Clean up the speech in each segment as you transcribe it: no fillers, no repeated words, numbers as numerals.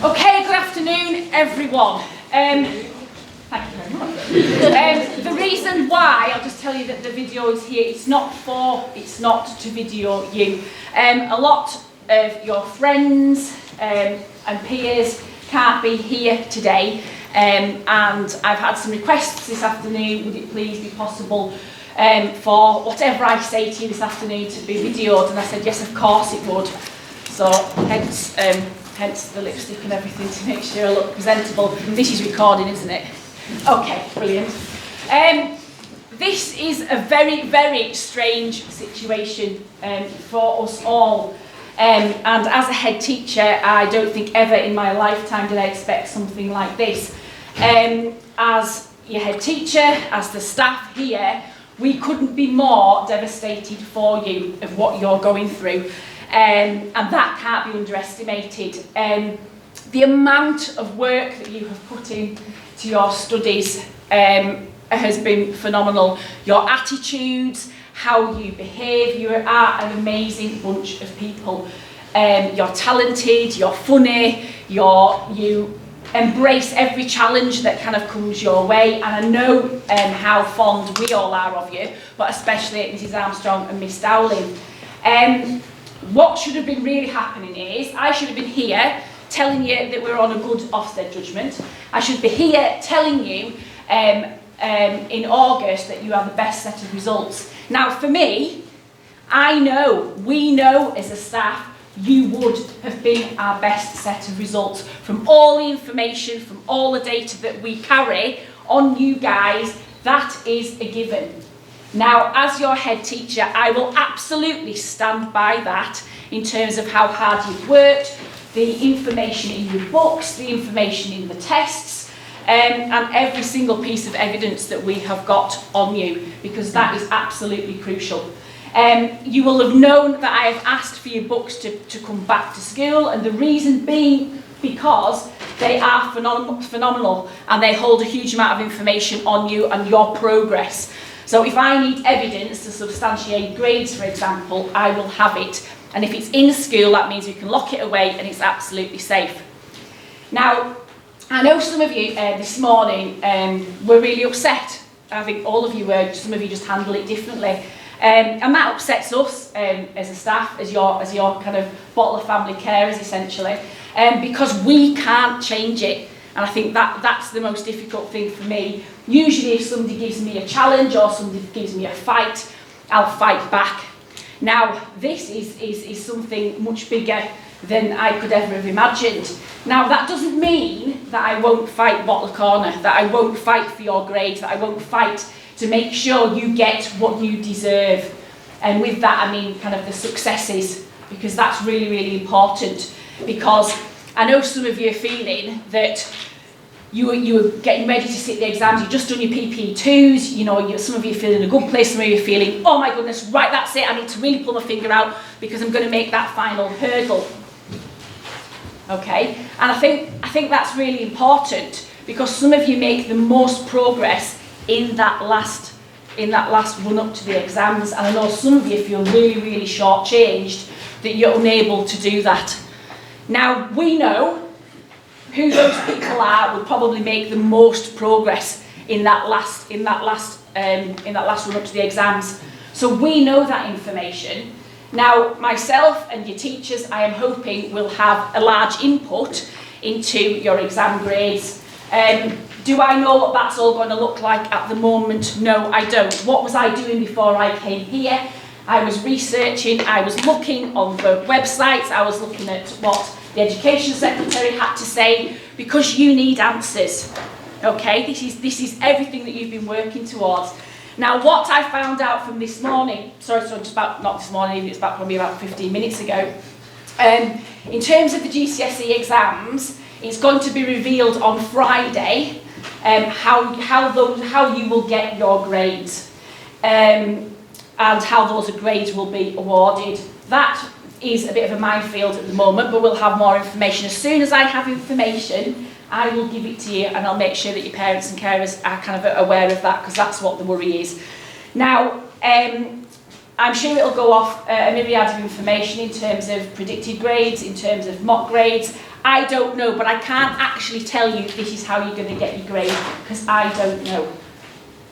Okay, good afternoon, everyone. Thank you very much. The reason why, I'll just tell you that the video is here, it's not to video you. A lot of your friends and peers can't be here today, and I've had some requests this afternoon, would it please be possible for whatever I say to you this afternoon to be videoed, and I said yes, of course it would. So hence the lipstick and everything to make sure I look presentable. This is recording, isn't it? Okay, brilliant. This is a very, very strange situation for us all. And as a head teacher, I don't think ever in my lifetime did I expect something like this. As your head teacher, as the staff here, we couldn't be more devastated for you of what you're going through. And that can't be underestimated. The amount of work that you have put into your studies has been phenomenal. Your attitudes, how you behave, you are an amazing bunch of people. You're talented, you're funny, you embrace every challenge that kind of comes your way, and I know how fond we all are of you, but especially Mrs Armstrong and Miss Dowling. What should have been really happening is, I should have been here telling you that we're on a good Ofsted judgment. I should be here telling you in August that you have the best set of results. Now for me, we know as a staff, you would have been our best set of results from all the information, from all the data that we carry on you guys. That is a given. Now, as your head teacher, I will absolutely stand by that in terms of how hard you've worked, the information in your books, the information in the tests, and every single piece of evidence that we have got on you, because that is absolutely crucial. You will have known that I have asked for your books to come back to school, and the reason being because they are phenomenal and they hold a huge amount of information on you and your progress. So if I need evidence to substantiate grades, for example, I will have it. And if it's in school, that means you can lock it away and it's absolutely safe. Now, I know some of you this morning were really upset. I think all of you were, some of you just handle it differently. And that upsets us as a staff, as your kind of bottle of family carers, essentially, because we can't change it. And I think that's the most difficult thing for me. Usually if somebody gives me a challenge or somebody gives me a fight, I'll fight back. Now, this is something much bigger than I could ever have imagined. Now, that doesn't mean that I won't fight bottle corner, that I won't fight for your grades, that I won't fight to make sure you get what you deserve. And with that, I mean kind of the successes, because that's really, really important. Because I know some of you are feeling that you were getting ready to sit the exams, you've just done your PPE2s, you know, some of you are feeling in a good place, some of you are feeling, oh my goodness, right, that's it, I need to really pull my finger out because I'm going to make that final hurdle. Okay, and I think that's really important, because some of you make the most progress in that last run up to the exams, and I know some of you feel really, really shortchanged that you're unable to do that. Now, we know who those people are will probably make the most progress in that last run up to the exams. So we know that information. Now, myself and your teachers, I am hoping, will have a large input into your exam grades. Do I know what that's all going to look like at the moment? No, I don't. What was I doing before I came here? I was researching, I was looking on the websites, I was looking at what the Education Secretary had to say, because you need answers. Okay, this is everything that you've been working towards. Now, what I found out from this morning, not this morning, it's probably about 15 minutes ago, in terms of the GCSE exams, it's going to be revealed on Friday how you will get your grades and how those grades will be awarded. That is a bit of a minefield at the moment, but we'll have more information. As soon as I have information, I will give it to you, and I'll make sure that your parents and carers are kind of aware of that, because that's what the worry is. Now, I'm sure it'll go off a myriad of information in terms of predicted grades, in terms of mock grades. I don't know, but I can't actually tell you this is how you're going to get your grade, because I don't know.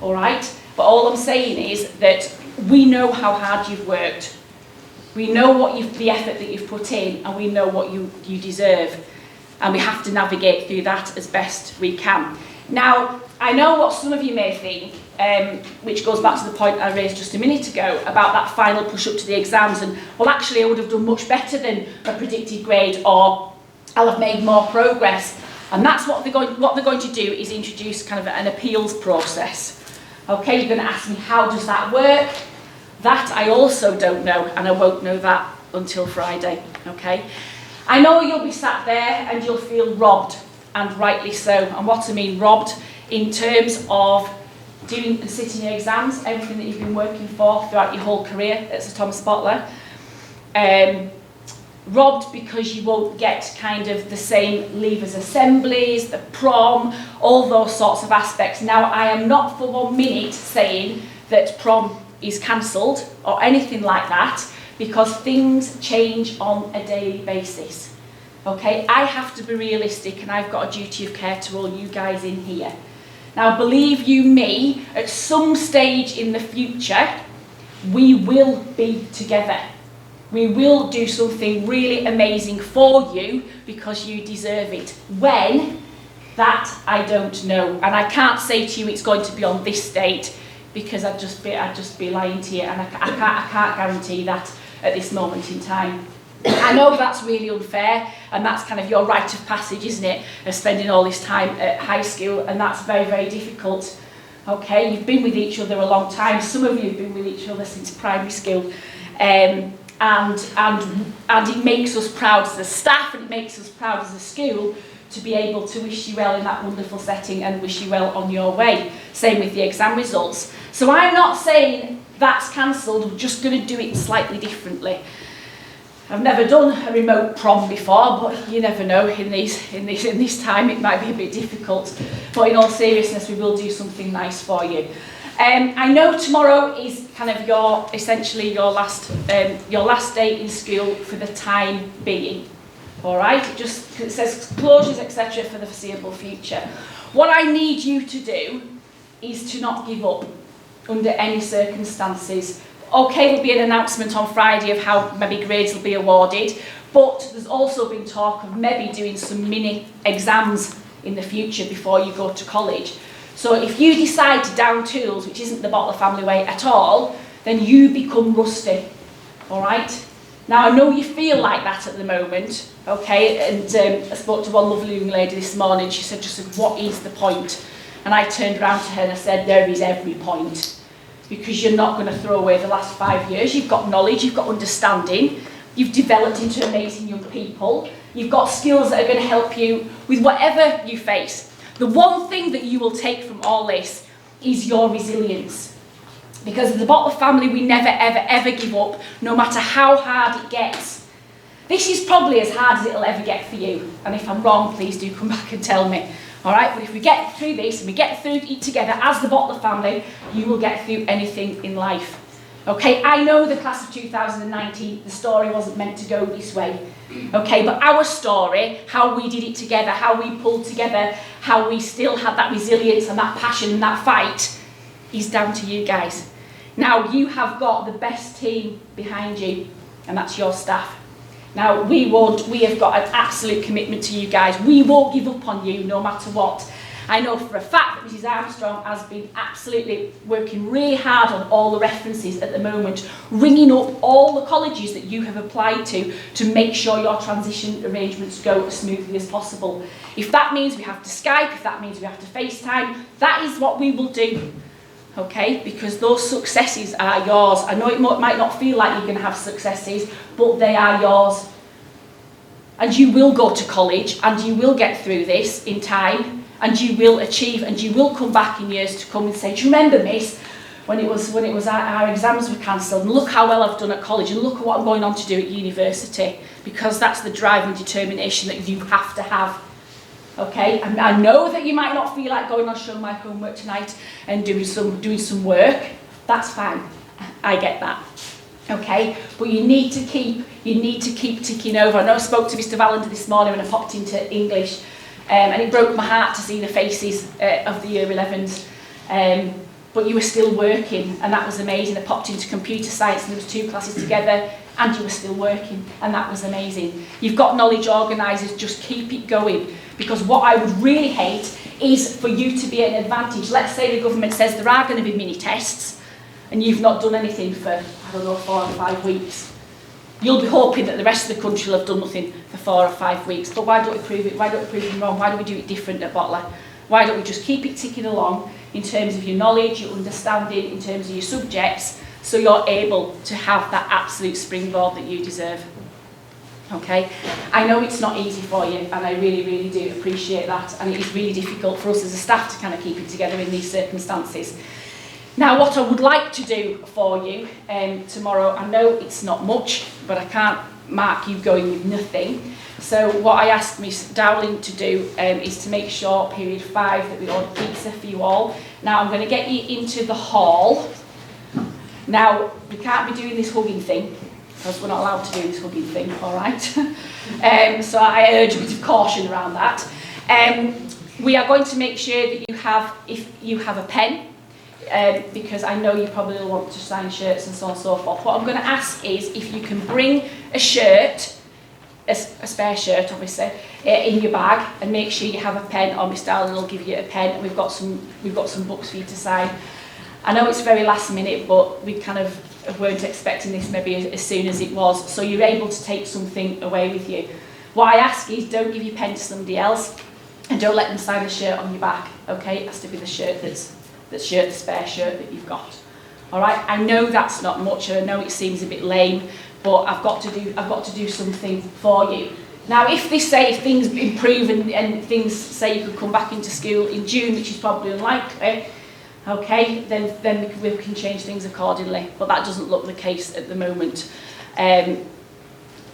All right? But all I'm saying is that we know how hard you've worked. We know the effort that you've put in, and we know what you deserve. And we have to navigate through that as best we can. Now, I know what some of you may think, which goes back to the point I raised just a minute ago about that final push up to the exams, and well, actually I would have done much better than a predicted grade, or I'll have made more progress. And that's what they're going to do, is introduce kind of an appeals process. Okay, you're going to ask me, how does that work? That I also don't know, and I won't know that until Friday. Okay, I know you'll be sat there and you'll feel robbed, and rightly so. And what I mean robbed, in terms of doing and sitting your exams, everything that you've been working for throughout your whole career at Sir Thomas Boteler. Robbed because you won't get kind of the same leavers assemblies, the prom, all those sorts of aspects. Now, I am not for 1 minute saying that prom is cancelled or anything like that, because things change on a daily basis. Okay, I have to be realistic, and I've got a duty of care to all you guys in here. Now, believe you me, at some stage in the future, we will be together. We will do something really amazing for you, because you deserve it. When? That I don't know. And I can't say to you it's going to be on this date, because I'd just be lying to you, and I can't guarantee that at this moment in time. I know that's really unfair, and that's kind of your rite of passage, isn't it, of spending all this time at high school, and that's very, very difficult. Okay, you've been with each other a long time. Some of you have been with each other since primary school, and it makes us proud as a staff, and it makes us proud as a school to be able to wish you well in that wonderful setting and wish you well on your way. Same with the exam results. So I'm not saying that's cancelled, we're just going to do it slightly differently. I've never done a remote prom before, but you never know, in this time it might be a bit difficult. But in all seriousness, we will do something nice for you. I know tomorrow is kind of essentially your last day in school for the time being. All right, it says closures, etc., for the foreseeable future. What I need you to do is to not give up under any circumstances. Okay, there'll be an announcement on Friday of how maybe grades will be awarded, but there's also been talk of maybe doing some mini exams in the future before you go to college. So if you decide to down tools, which isn't the Boteler family way at all, then you become rusty. All right? Now, I know you feel like that at the moment, okay? And I spoke to one lovely young lady this morning. She said, what is the point? And I turned around to her and I said, there is every point. Because you're not going to throw away the last 5 years. You've got knowledge, you've got understanding, you've developed into amazing young people, you've got skills that are going to help you with whatever you face. The one thing that you will take from all this is your resilience. Because as the Boteler family, we never, ever, ever give up, no matter how hard it gets. This is probably as hard as it'll ever get for you. And if I'm wrong, please do come back and tell me. All right, but if we get through this and we get through it together as the Boteler family, you will get through anything in life. Okay, I know the class of 2019, the story wasn't meant to go this way. Okay, but our story, how we did it together, how we pulled together, how we still had that resilience and that passion and that fight, is down to you guys. Now, you have got the best team behind you, and that's your staff. Now, we have got an absolute commitment to you guys. We won't give up on you no matter what. I know for a fact that Mrs. Armstrong has been absolutely working really hard on all the references at the moment, ringing up all the colleges that you have applied to make sure your transition arrangements go as smoothly as possible. If that means we have to Skype, if that means we have to FaceTime, that is what we will do. Okay, because those successes are yours. I know it might not feel like you're going to have successes, but they are yours. And you will go to college, and you will get through this in time, and you will achieve, and you will come back in years to come and say, do you remember, Miss, when it was our exams were cancelled, and look how well I've done at college, and look at what I'm going on to do at university, because that's the drive and determination that you have to have. Okay, and I know that you might not feel like going on showing my homework tonight and doing some work. That's fine. I get that. Okay, but you need to keep ticking over. I know I spoke to Mr. Valander this morning when I popped into English, and it broke my heart to see the faces of the year 11s. But you were still working, and that was amazing. I popped into computer science, and there was 2 classes together, and you were still working, and that was amazing. You've got knowledge organisers, just keep it going, because what I would really hate is for you to be at an advantage. Let's say the government says there are going to be mini tests, and you've not done anything for, I don't know, 4 or 5 weeks. You'll be hoping that the rest of the country will have done nothing for 4 or 5 weeks. But why don't we prove it? Why don't we prove them wrong? Why don't we do it different at Bottler? Why don't we just keep it ticking along in terms of your knowledge, your understanding, in terms of your subjects, so you're able to have that absolute springboard that you deserve. Okay? I know it's not easy for you, and I really, really do appreciate that. And it is really difficult for us as a staff to kind of keep it together in these circumstances. Now, what I would like to do for you tomorrow, I know it's not much, but I can't mark you going with nothing. So what I asked Miss Dowling to do is to make sure, period 5, that we order pizza for you all. Now, I'm going to get you into the hall. Now, we can't be doing this hugging thing, because we're not allowed to do this hugging thing, all right? So I urge a bit of caution around that. We are going to make sure that if you have a pen, because I know you probably will want to sign shirts and so on and so forth. What I'm going to ask is if you can bring a shirt, a spare shirt obviously, in your bag, and make sure you have a pen, or Miss Dowling will give you a pen, and we've got some books for you to sign. I know it's very last minute, but we kind of weren't expecting this maybe as soon as it was, so you're able to take something away with you. What I ask is don't give your pen to somebody else, and don't let them sign the shirt on your back, okay? It has to be the shirt the spare shirt that you've got. All right, I know that's not much, and I know it seems a bit lame, but I've got to do something for you. Now, if things improve and things say you could come back into school in June, which is probably unlikely, okay, then we can change things accordingly. But that doesn't look the case at the moment. It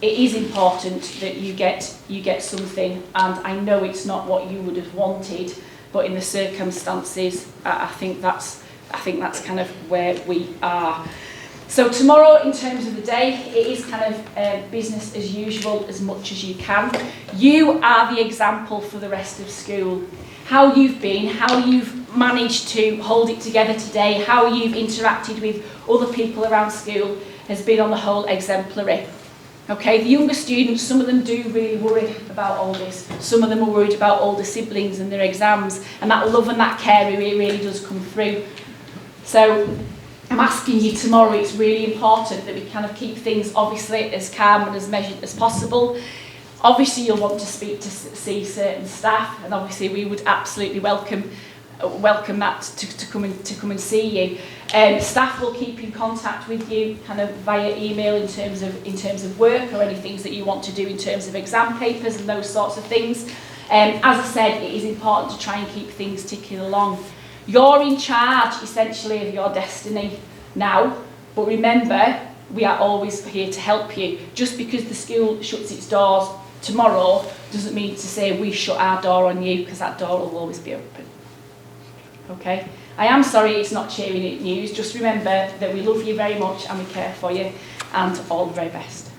is important that you get something, and I know it's not what you would have wanted, but in the circumstances, I think that's kind of where we are. So tomorrow, in terms of the day, it is kind of business as usual as much as you can. You are the example for the rest of school. How you've been, how you've managed to hold it together today, how you've interacted with other people around school has been on the whole exemplary. Okay, the younger students, some of them do really worry about all this. Some of them are worried about older siblings and their exams, and that love and that care really does come through. So I'm asking you tomorrow, it's really important that we kind of keep things obviously as calm and as measured as possible. Obviously you'll want to see certain staff, and obviously we would absolutely welcome that to come and see you. Staff will keep in contact with you kind of via email in terms of work or any things that you want to do in terms of exam papers and those sorts of things. As I said, it is important to try and keep things ticking along. You're in charge essentially of your destiny now, but remember, we are always here to help you. Just because the school shuts its doors tomorrow doesn't mean to say we shut our door on you, because that door will always be open. Okay? I am sorry it's not cheering news. Just remember that we love you very much and we care for you, and all the very best.